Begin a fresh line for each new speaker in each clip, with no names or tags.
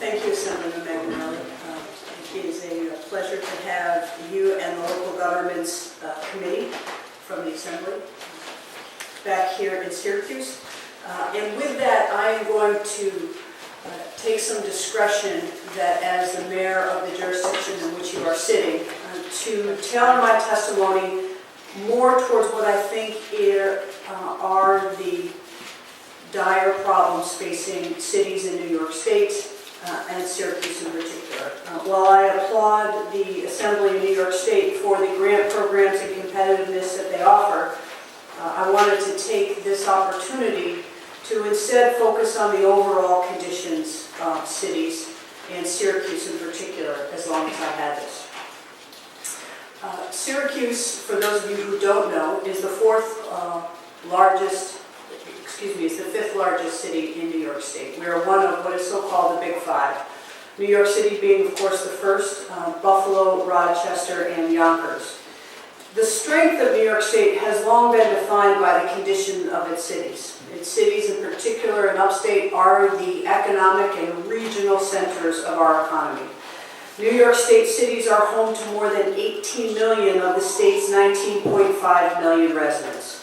Thank you, Assemblyman Magnarelli. It is a pleasure to have you and the local governments committee from the Assembly back here in Syracuse. And with that, I am going to take some discretion that as the mayor of the jurisdiction in which you are sitting, to tailor my testimony more towards what I think are the dire problems facing cities in New York State and Syracuse in particular. While I applaud the Assembly in New York State for the grant programs and competitiveness that they offer, I wanted to take this opportunity to instead focus on the overall conditions of cities and Syracuse in particular, as long as I had this. Syracuse, for those of you who don't know, is the fifth largest city in New York State. We are one of what is so-called the Big Five. New York City being, of course, the first, Buffalo, Rochester, and Yonkers. The strength of New York State has long been defined by the condition of its cities. Its cities, in particular in upstate, are the economic and regional centers of our economy. New York State cities are home to more than 18 million of the state's 19.5 million residents.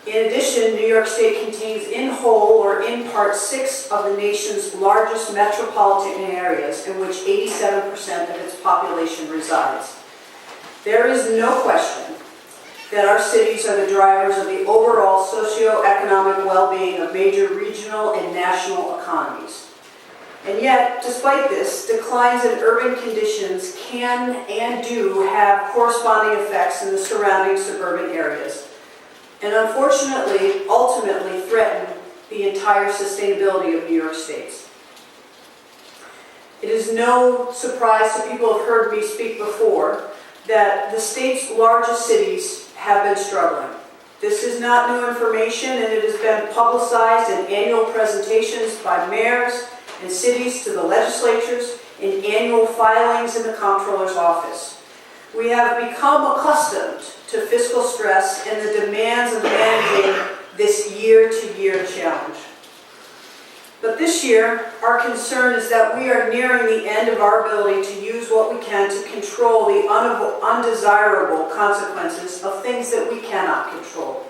In addition, New York State contains in whole or in part 6 of the nation's largest metropolitan areas in which 87% of its population resides. There is no question that our cities are the drivers of the overall socio-economic well-being of major regional and national economies. And yet, despite this, declines in urban conditions can and do have corresponding effects in the surrounding suburban areas, and unfortunately, ultimately threaten the entire sustainability of New York State. It is no surprise to people who have heard me speak before that the state's largest cities have been struggling. This is not new information, and it has been publicized in annual presentations by mayors and cities to the legislatures, in annual filings in the comptroller's office. We have become accustomed to fiscal stress and the demands of managing this year-to-year challenge. But this year, our concern is that we are nearing the end of our ability to use what we can to control the undesirable consequences of things that we cannot control.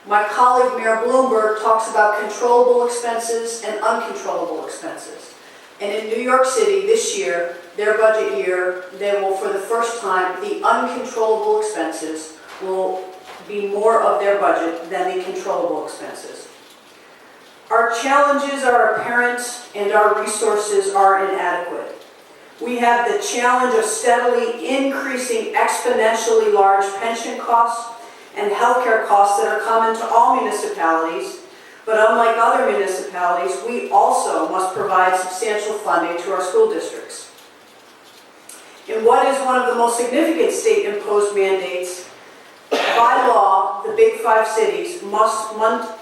My colleague, Mayor Bloomberg, talks about controllable expenses and uncontrollable expenses. And in New York City this year, their budget year, they will, for the first time, the uncontrollable expenses will be more of their budget than the controllable expenses. Our challenges are apparent and our resources are inadequate. We have the challenge of steadily increasing exponentially large pension costs and healthcare costs that are common to all municipalities, but unlike other municipalities, we also must provide substantial funding to our school districts. In what is one of the most significant state-imposed mandates, by law, the Big Five cities must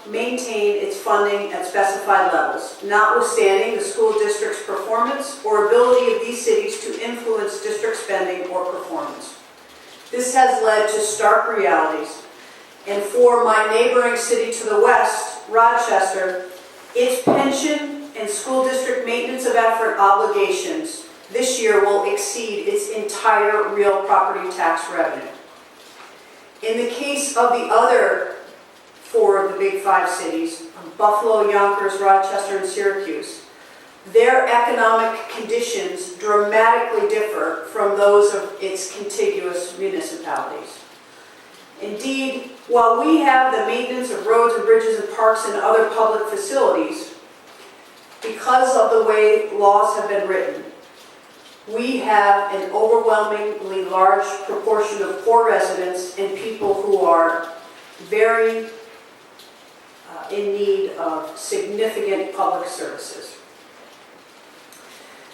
maintain its funding at specified levels, notwithstanding the school district's performance or ability of these cities to influence district spending or performance. This has led to stark realities. And for my neighboring city to the west, Rochester, its pension and school district maintenance of effort obligations this year will exceed its entire real property tax revenue. In the case of the other 4 of the Big Five cities, Buffalo, Yonkers, Rochester, and Syracuse, their economic conditions dramatically differ from those of its contiguous municipalities. Indeed, while we have the maintenance of roads and bridges and parks and other public facilities, because of the way laws have been written, we have an overwhelmingly large proportion of poor residents and people who are very in need of significant public services.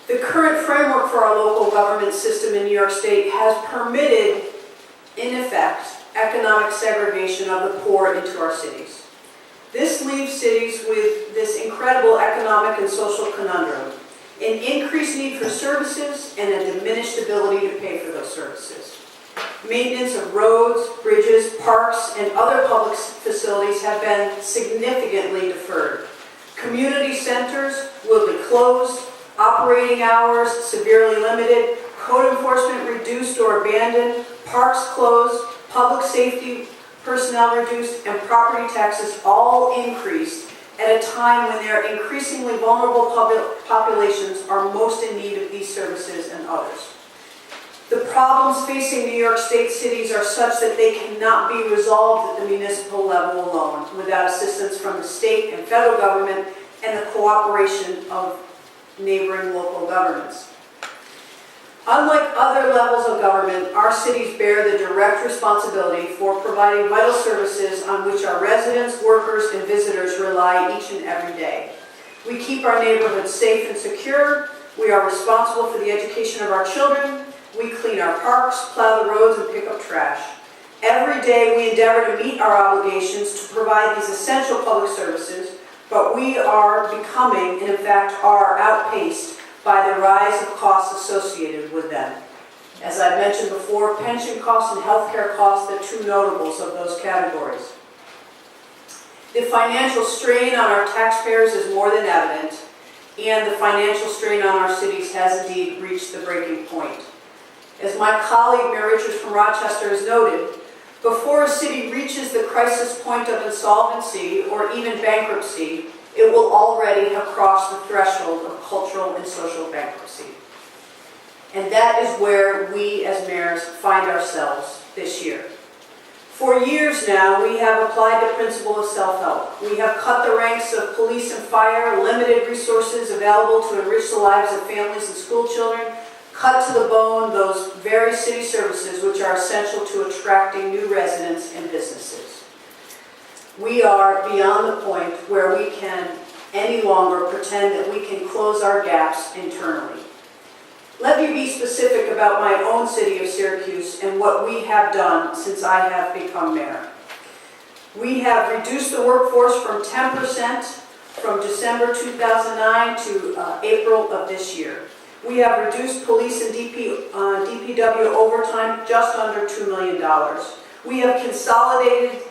The current framework for our local government system in New York State has permitted, in effect, economic segregation of the poor into our cities. This leaves cities with this incredible economic and social conundrum: an increased need for services and a diminished ability to pay for those services. Maintenance of roads, bridges, parks, and other public facilities have been significantly deferred. Community centers will be closed, operating hours severely limited, code enforcement reduced or abandoned, parks closed, public safety personnel reduced, and property taxes all increased at a time when their increasingly vulnerable populations are most in need of these services and others. The problems facing New York State cities are such that they cannot be resolved at the municipal level alone without assistance from the state and federal government and the cooperation of neighboring local governments. Unlike other levels of government, our cities bear the direct responsibility for providing vital services on which our residents, workers, and visitors rely each and every day. We keep our neighborhoods safe and secure. We are responsible for the education of our children. We clean our parks, plow the roads, and pick up trash. Every day we endeavor to meet our obligations to provide these essential public services, but we are becoming, and in fact are outpaced by the rise of costs associated with them. As I mentioned before, pension costs and healthcare costs are two notables of those categories. The financial strain on our taxpayers is more than evident, and the financial strain on our cities has indeed reached the breaking point. As my colleague, Mayor Richards from Rochester, has noted, before a city reaches the crisis point of insolvency or even bankruptcy, it will already have crossed the threshold of cultural and social bankruptcy. And that is where we as mayors find ourselves this year. For years now, we have applied the principle of self-help. We have cut the ranks of police and fire, limited resources available to enrich the lives of families and school children, cut to the bone those very city services which are essential to attracting new residents and businesses. We are beyond the point where we can any longer pretend that we can close our gaps internally. Let me be specific about my own city of Syracuse and what we have done since I have become mayor. We have reduced the workforce from 10% from December 2009 to April of this year. We have reduced police and DPW overtime just under $2 million. We have consolidated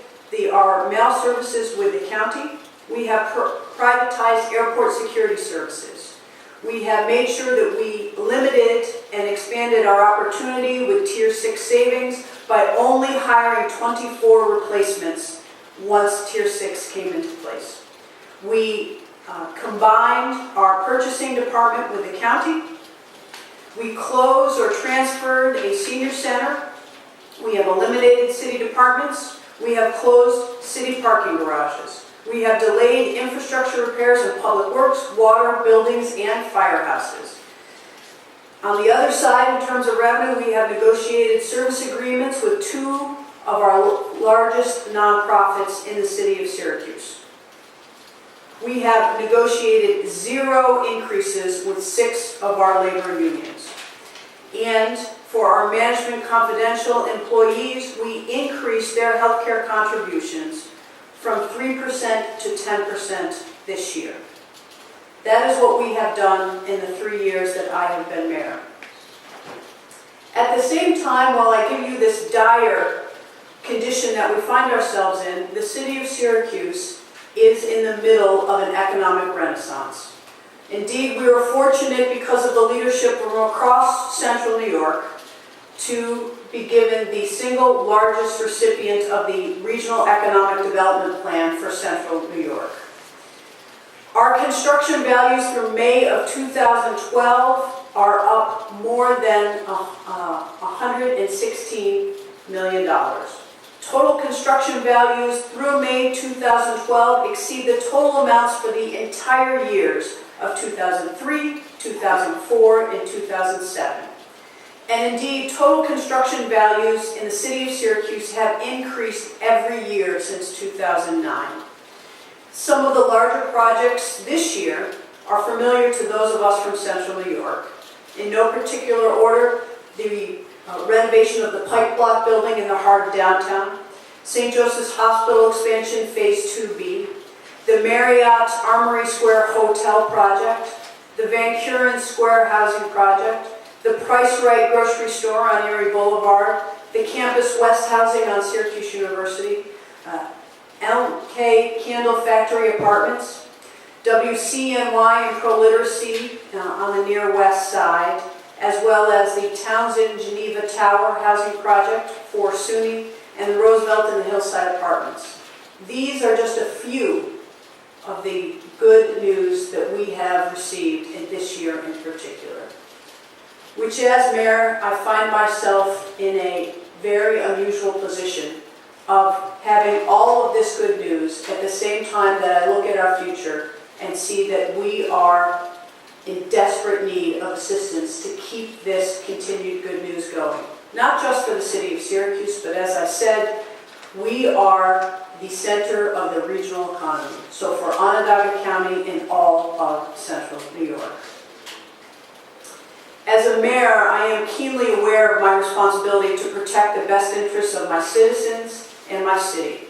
our mail services with the county. We have privatized airport security services. We have made sure that we limited and expanded our opportunity with Tier 6 savings by only hiring 24 replacements once Tier 6 came into place. We combined our purchasing department with the county. We closed or transferred a senior center. We have eliminated city departments. We have closed city parking garages. We have delayed infrastructure repairs in public works, water, buildings, and firehouses. On the other side, in terms of revenue, we have negotiated service agreements with two of our largest nonprofits in the city of Syracuse. We have negotiated 0 increases with 6 of our labor unions. And for our management confidential employees, we increased their health care contributions from 3% to 10% this year. That is what we have done in the 3 years that I have been mayor. At the same time, while I give you this dire condition that we find ourselves in, the city of Syracuse is in the middle of an economic renaissance. Indeed, we were fortunate because of the leadership from across central New York to be given the single largest recipient of the Regional Economic Development Plan for central New York. Our construction values through May of 2012 are up more than $116 million. Total construction values through May 2012 exceed the total amounts for the entire years of 2003, 2004, and 2007. And indeed, total construction values in the city of Syracuse have increased every year since 2009. Some of the larger projects this year are familiar to those of us from central New York. In no particular order, the renovation of the Pike Block building in the heart of downtown, St. Joseph's Hospital expansion Phase 2B, the Marriott Armory Square Hotel project, the Van Curen Square housing project, the Price Right grocery store on Erie Boulevard, the Campus West housing on Syracuse University, LK Candle Factory Apartments, WCNY and pro-literacy on the near west side, as well as the Townsend Geneva Tower housing project for SUNY and the Roosevelt and the Hillside Apartments. These are just a few of the good news that we have received in this year in particular. Which, as mayor, I find myself in a very unusual position of having all of this good news at the same time that I look at our future and see that we are in desperate need of assistance to keep this continued good news going. Not just for the city of Syracuse, but as I said, we are the center of the regional economy. So for Onondaga County and all of central New York. As a mayor, I am keenly aware of my responsibility to protect the best interests of my citizens and my city.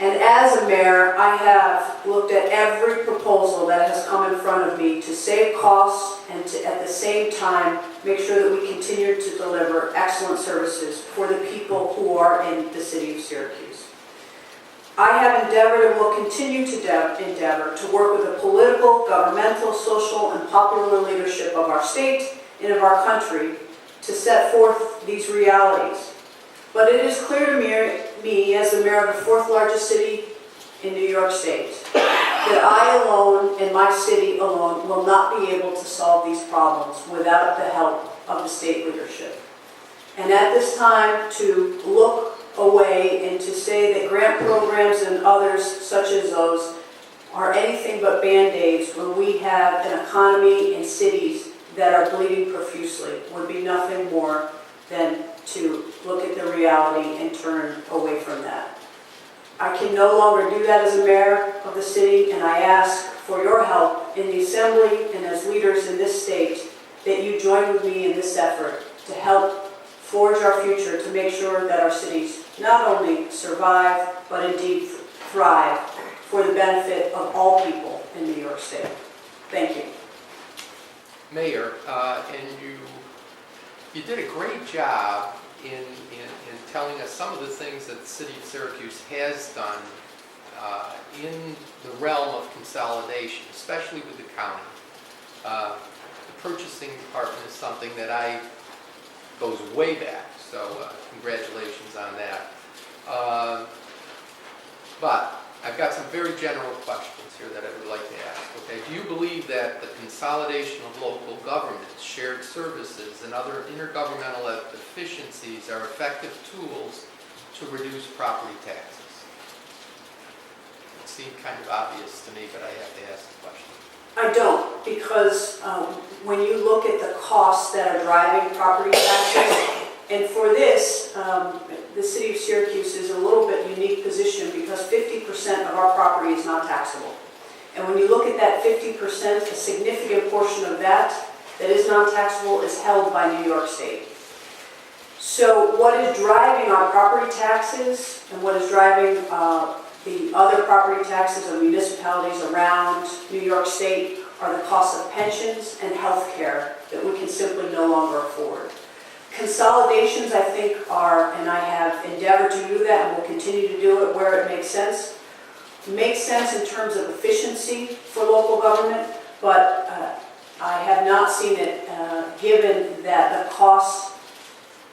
And as a mayor, I have looked at every proposal that has come in front of me to save costs and to, at the same time, make sure that we continue to deliver excellent services for the people who are in the city of Syracuse. I have endeavored and will continue to endeavor to work with the political, governmental, social, and popular leadership of our state and of our country to set forth these realities. But it is clear to me as the mayor of the fourth largest city in New York State that I alone and my city alone will not be able to solve these problems without the help of the state leadership. And at this time, to look away and to say that grant programs and others such as those are anything but Band-Aids when we have an economy and cities that are bleeding profusely would be nothing more than to look at the reality and turn away from that. I can no longer do that as a mayor of the city, and I ask for your help in the Assembly and as leaders in this state that you join with me in this effort to help forge our future to make sure that our cities not only survive, but indeed thrive for the benefit of all people in New York State. Thank you.
Mayor, and you did a great job in telling us some of the things that the city of Syracuse has done in the realm of consolidation, especially with the county. The purchasing department is something that goes way back, so congratulations on that. But I've got some very general questions here that I would like to ask. Okay, do you believe that the consolidation of local governments, shared services, and other intergovernmental efficiencies are effective tools to reduce property taxes? It seemed kind of obvious to me, but I have to ask the question.
I don't, because when you look at the costs that are driving property taxes, and for this, the city of Syracuse is a little bit unique position because 50% of our property is not taxable. And when you look at that 50%, a significant portion of that is non-taxable is held by New York State. So what is driving our property taxes and what is driving the other property taxes of municipalities around New York State are the costs of pensions and health care that we can simply no longer afford. Consolidations, I think, are, and I have endeavored to do that and will continue to do it where it makes sense. Makes sense in terms of efficiency for local government, but I have not seen it given that the costs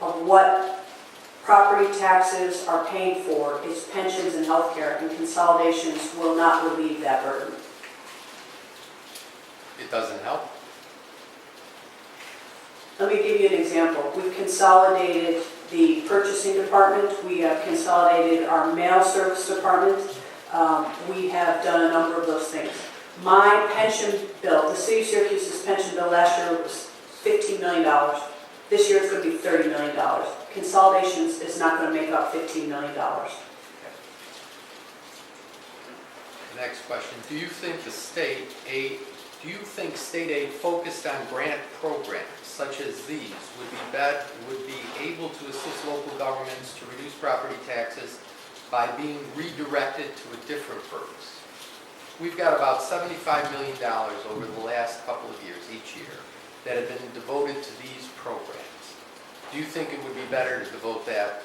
of what property taxes are paying for is pensions and health care, and consolidations will not relieve that burden.
It doesn't help.
Let me give you an example. We've consolidated the purchasing department. We have consolidated our mail service department. We have done a number of those things. My pension bill, the city of Syracuse's pension bill last year was $15 million. This year it's going to be $30 million. Consolidations is not going to make up $15 million.
Okay. The next question, do you think state aid focused on grant programs such as these would be able to assist local governments to reduce property taxes by being redirected to a different purpose? We've got about $75 million over the last couple of years, each year, that have been devoted to these programs. Do you think it would be better to devote that,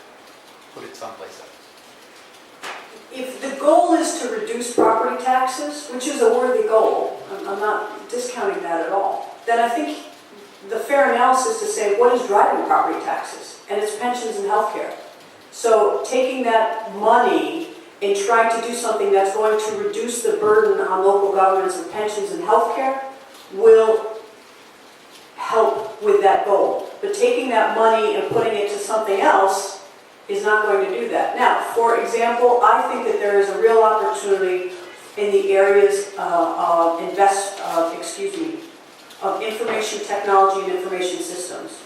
put it someplace else?
if the goal is to reduce property taxes, which is a worthy goal, I'm not discounting that at all, then I think the fair analysis to say what is driving property taxes, and it's pensions and healthcare. So taking that money and trying to do something that's going to reduce the burden on local governments with pensions and healthcare will help with that goal. But taking that money and putting it to something else is not going to do that. Now, for example, I think that there is a real opportunity in the areas of information technology and information systems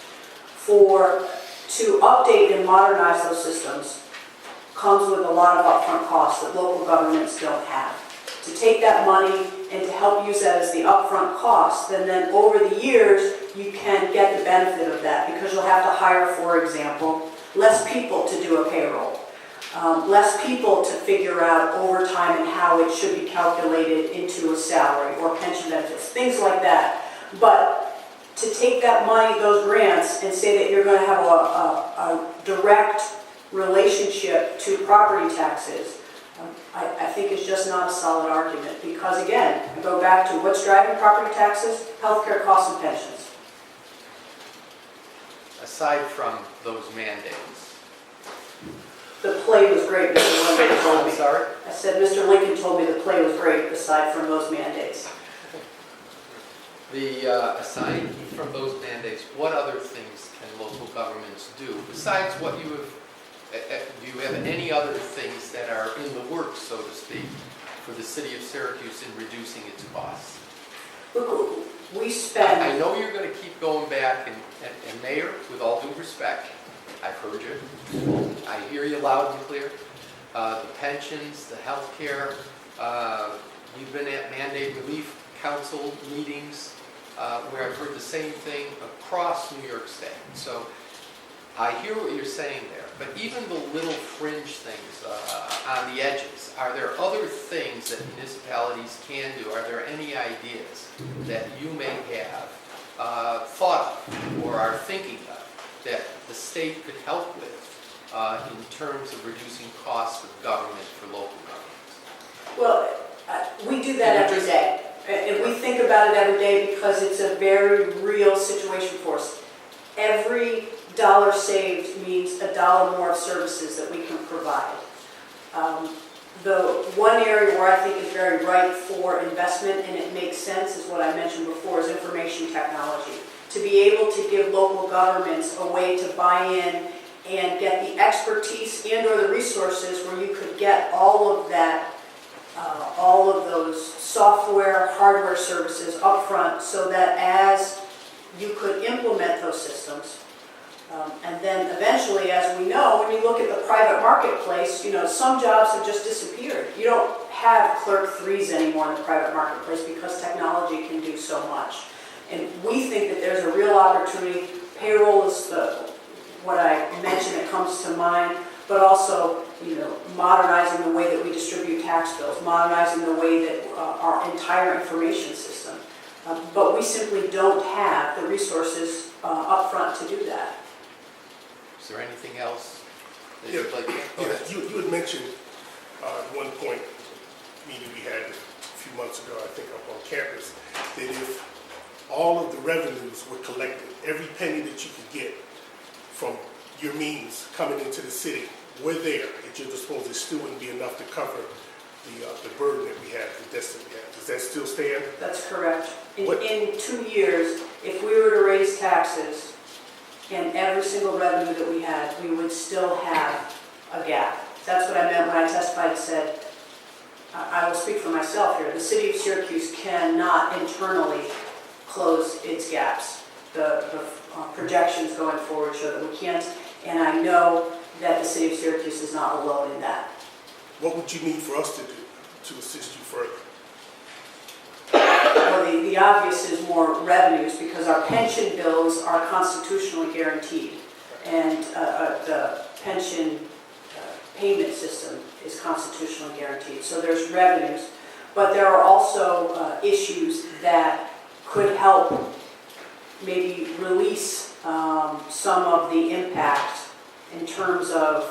to update and modernize those systems comes with a lot of upfront costs that local governments don't have. To take that money and to help use that as the upfront cost, then over the years you can get the benefit of that because you'll have to hire, for example, less people to do a payroll, less people to figure out overtime and how it should be calculated into a salary or pension benefits, things like that. But to take that money, those grants, and say that you're going to have a direct relationship to property taxes, I think it's just not a solid argument because, again, I go back to what's driving property taxes, healthcare costs and pensions.
Aside from those mandates.
The play was great, Mr. Lincoln told
I'm
me.
sorry?
I said, Mr. Lincoln told me the play was great aside from those mandates.
Aside from those mandates, what other things can local governments do besides what you have? Do you have any other things that are in the works, so to speak, for the city of Syracuse in reducing its costs?
Look, we spend...
I know you're going to keep going back, and Mayor, with all due respect, I've heard you. I hear you loud and clear. The pensions, the health care, you've been at Mandate Relief Council meetings where I've heard the same thing across New York State. So I hear what you're saying there. But even the little fringe things on the edges, are there other things that municipalities can do? Are there any ideas that you may have thought of or are thinking of that the state could help with in terms of reducing costs of government for local governments?
Well, we do that every day. And we think about it every day because it's a very real situation for us. Every dollar saved means a dollar more of services that we can provide. The one area where I think is very ripe for investment, and it makes sense, is what I mentioned before, is information technology. To be able to give local governments a way to buy in and get the expertise and or the resources where you could get all of that, all of those software, hardware services up front so that as you could implement those systems, and then eventually, as we know, when you look at the private marketplace, some jobs have just disappeared. You don't have clerk threes anymore in the private marketplace because technology can do so much. And we think that there's a real opportunity. Payroll is what I mentioned that comes to mind, but also, modernizing the way that we distribute tax bills, modernizing the way that our entire information system. But we simply don't have the resources up front to do that.
Is there anything else that
Yeah,
you'd like to go ahead?
you had mentioned at one point, meeting we had a few months ago, I think up on campus, that if all of the revenues were collected, every penny that you could get from your means coming into the city, were there at your disposal, it still wouldn't be enough to cover the burden that we have, the deficit we have. Does that still stand?
That's correct. In 2 years, if we were to raise taxes and every single revenue that we had, we would still have a gap. That's what I meant when I testified and said, I will speak for myself here. The city of Syracuse cannot internally close its gaps. The projections going forward show that we can't, and I know that the city of Syracuse is not alone in that.
What would you need for us to do to assist you further?
Well, the obvious is more revenues because our pension bills are constitutionally guaranteed, and the pension payment system is constitutionally guaranteed. So there's revenues, but there are also issues that could help maybe release some of the impact in terms of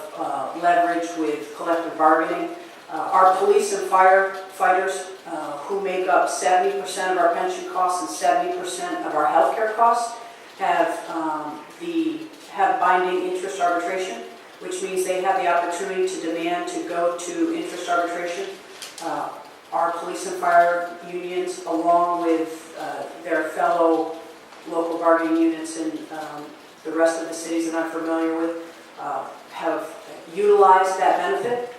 leverage with collective bargaining. Our police and firefighters, who make up 70% of our pension costs and 70% of our healthcare costs, have binding interest arbitration, which means they have the opportunity to demand to go to interest arbitration. Our police and fire unions, along with their fellow local bargaining units in the rest of the cities that I'm familiar with, have utilized that benefit.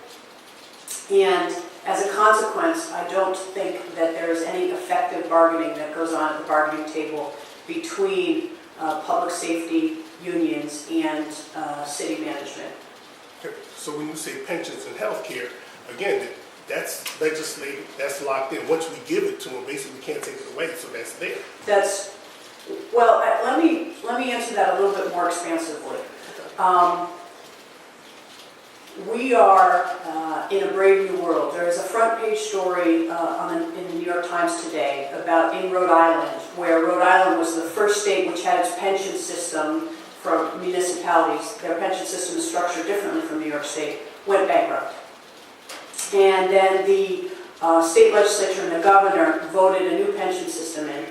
And as a consequence, I don't think that there is any effective bargaining that goes on at the bargaining table between public safety unions and city management.
So when you say pensions and health care, again, that's legislated, that's locked in. Once we give it to them, basically we can't take it away, so that's there.
Well, let me answer that a little bit more expansively. We are in a brave new world. There is a front page story in the New York Times today about in Rhode Island, where Rhode Island was the first state which had its pension system from municipalities. Their pension system is structured differently from New York State, went bankrupt. And then the state legislature and the governor voted a new pension system in,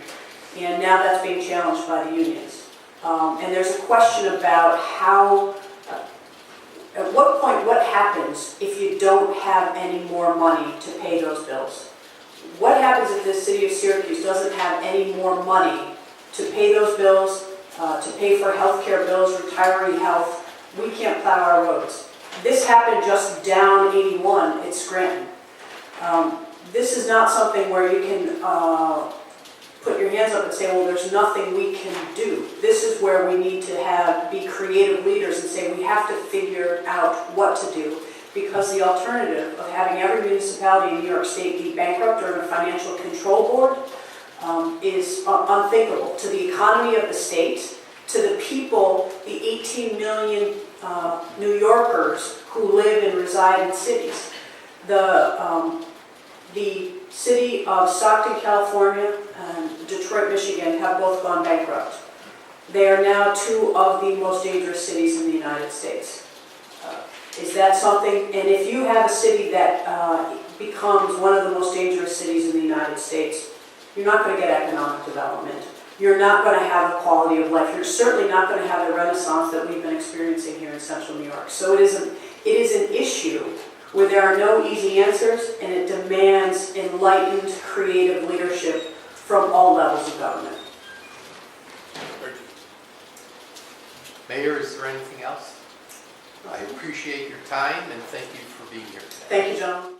and now that's being challenged by the unions. And there's a question about how, at what point, what happens if you don't have any more money to pay those bills? What happens if the city of Syracuse doesn't have any more money to pay those bills, to pay for health care bills, retiree health? We can't plow our roads. This happened just down 81 at Scranton. This is not something where you can put your hands up and say, well, there's nothing we can do. This is where we need to be creative leaders and say we have to figure out what to do, because the alternative of having every municipality in New York State be bankrupt or in a financial control board is unthinkable to the economy of the state, to the people, the 18 million New Yorkers who live and reside in cities. The city of Stockton, California, and Detroit, Michigan have both gone bankrupt. They are now two of the most dangerous cities in the United States. Is that something, and if you have a city that becomes one of the most dangerous cities in the United States, you're not going to get economic development. You're not going to have a quality of life. You're certainly not going to have the renaissance that we've been experiencing here in central New York. So it is an issue where there are no easy answers, and it demands enlightened, creative leadership from all levels of government.
Mayor, is there anything else? I appreciate your time and thank you for being here today.
Thank you, gentlemen.